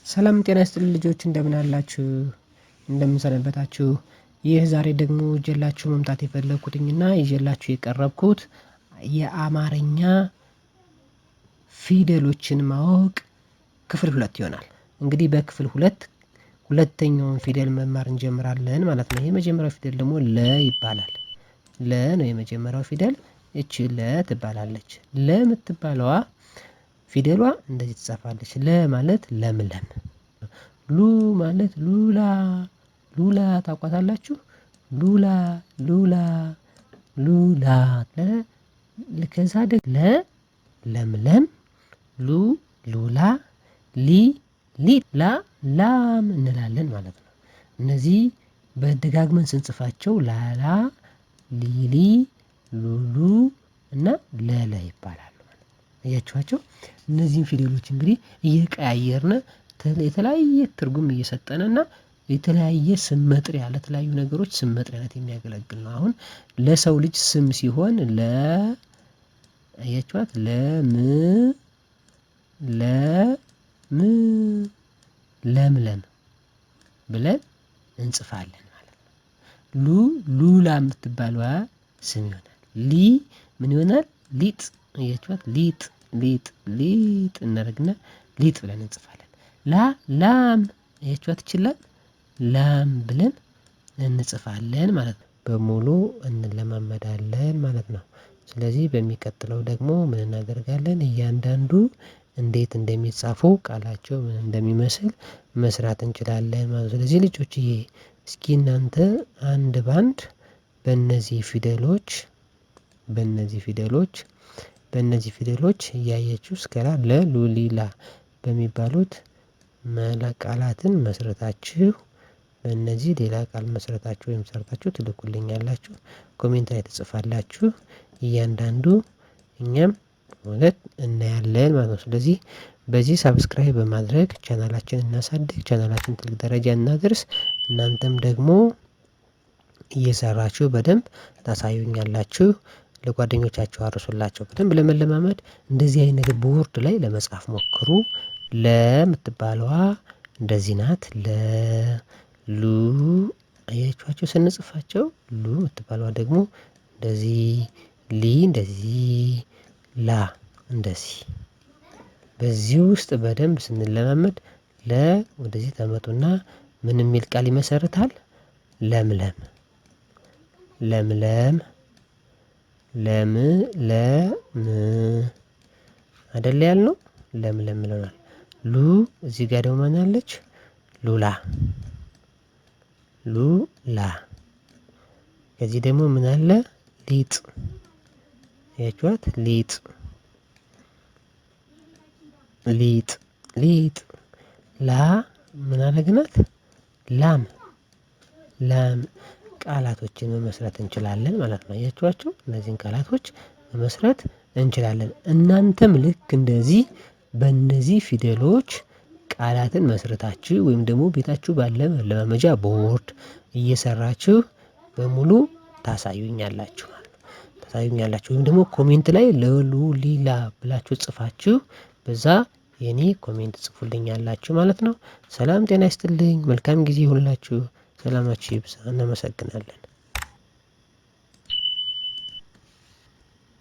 ሰላም ጤና ይስጥልኝ ልጆች እንደምን አላችሁ? እንደምን ሰነበታችሁ? ይህ ዛሬ ደግሞ ይዤላችሁ መምጣት የፈለኩትኝና ይዤላችሁ የቀረብኩት የአማርኛ ፊደሎችን ማወቅ ክፍል 2 ይሆናል። እንግዲህ በክፍል 2 ሁለተኛውን ፊደል መማር እንጀምራለን ማለት ነው። የመጀመሪያው ፊደል ደግሞ ለ ይባላል። ለ ነው የመጀመሪያው ፊደል። እቺ ለ ትባላለች። ለ የምትባለዋ ፊደሏ እንደዚህ ትጻፋለች። ለ ማለት ለምለም። ሉ ማለት ሉላ። ሉላ ታውቋታላችሁ? ሉላ ሉላ ሉላ። ከዛ ደግሞ ለ ለምለም፣ ሉ ሉላ፣ ሊ ሊ፣ ላ ላም እንላለን ማለት ነው። እነዚህ በደጋግመን ስንጽፋቸው ላላ፣ ሊሊ፣ ሉሉ እና ለለ ይባላሉ። አያችኋቸው? እነዚህን ፊደሎች እንግዲህ እየቀያየርን የተለያየ ትርጉም እየሰጠንና የተለያየ ስም መጥሪያ ለተለያዩ ነገሮች ስም መጥሪያነት የሚያገለግል ነው። አሁን ለሰው ልጅ ስም ሲሆን ለ አያችኋት? ለም ለም ለምለም ብለን እንጽፋለን ማለት ነው። ሉ ሉላ የምትባለዋ ስም ይሆናል። ሊ ምን ይሆናል? ሊጥ። አያችኋት? ሊጥ ሊጥ ሊጥ እናደርግና ሊጥ ብለን እንጽፋለን። ላ ላም። አያችኋት? ይችላል ላም ብለን እንጽፋለን ማለት ነው። በሙሉ እንለማመዳለን ማለት ነው። ስለዚህ በሚቀጥለው ደግሞ ምን እናደርጋለን? እያንዳንዱ እንዴት እንደሚጻፉ ቃላቸው ምን እንደሚመስል መስራት እንችላለን ማለት ነው። ስለዚህ ልጆችዬ እስኪ እናንተ አንድ ባንድ በእነዚህ ፊደሎች እያያችሁ እስከላ ለሉሊላ በሚባሉት ቃላትን መስረታችሁ በእነዚህ ሌላ ቃል መስረታችሁ ወይም ሰርታችሁ ትልኩልኛላችሁ። ኮሜንት ላይ ትጽፋላችሁ። እያንዳንዱ እኛም ማለት እናያለን ማለት ነው። ስለዚህ በዚህ ሰብስክራይብ በማድረግ ቻናላችንን እናሳድግ፣ ቻናላችን ትልቅ ደረጃ እናድርስ። እናንተም ደግሞ እየሰራችሁ በደንብ ታሳዩኛላችሁ። ለጓደኞቻችሁ አርሱላቸው። በደንብ ለመለማመድ እንደዚህ አይነት ቦርድ ላይ ለመጻፍ ሞክሩ። ለምትባለዋ እንደዚህ ናት። ሉ አያችኋቸው ስንጽፋቸው። ሉ የምትባለዋ ደግሞ እንደዚህ፣ ሊ እንደዚህ፣ ላ እንደዚህ። በዚህ ውስጥ በደንብ ስንለማመድ ለ ወደዚህ ተመጡና ምን የሚል ቃል ይመሰርታል? ለምለም ለምለም ለምለም አይደል ያልነው? ለምለም ብለናል። ሉ እዚህ ጋር ደግሞ ማን አለች? ሉላ ሉላ። ከዚህ ደግሞ ምን አለ? ሊጥ። ያችኋት? ሊጥ ሊጥ ሊጥ። ላ ምን አደረግናት? ላም ላም። ቃላቶችን መመስረት እንችላለን ማለት ነው። አያችኋቸው? እነዚህን ቃላቶች መመስረት እንችላለን። እናንተም ልክ እንደዚህ በእነዚህ ፊደሎች ቃላትን መስረታችሁ ወይም ደግሞ ቤታችሁ ባለ መለማመጃ ቦርድ እየሰራችሁ በሙሉ ታሳዩኛላችሁ ወይም ደግሞ ኮሜንት ላይ ለሉሊላ ብላችሁ ጽፋችሁ በዛ የኔ ኮሜንት ጽፉልኛላችሁ ማለት ነው። ሰላም ጤና ይስጥልኝ። መልካም ጊዜ ይሁንላችሁ። ሰላማችሁ ይብዛ። እናመሰግናለን።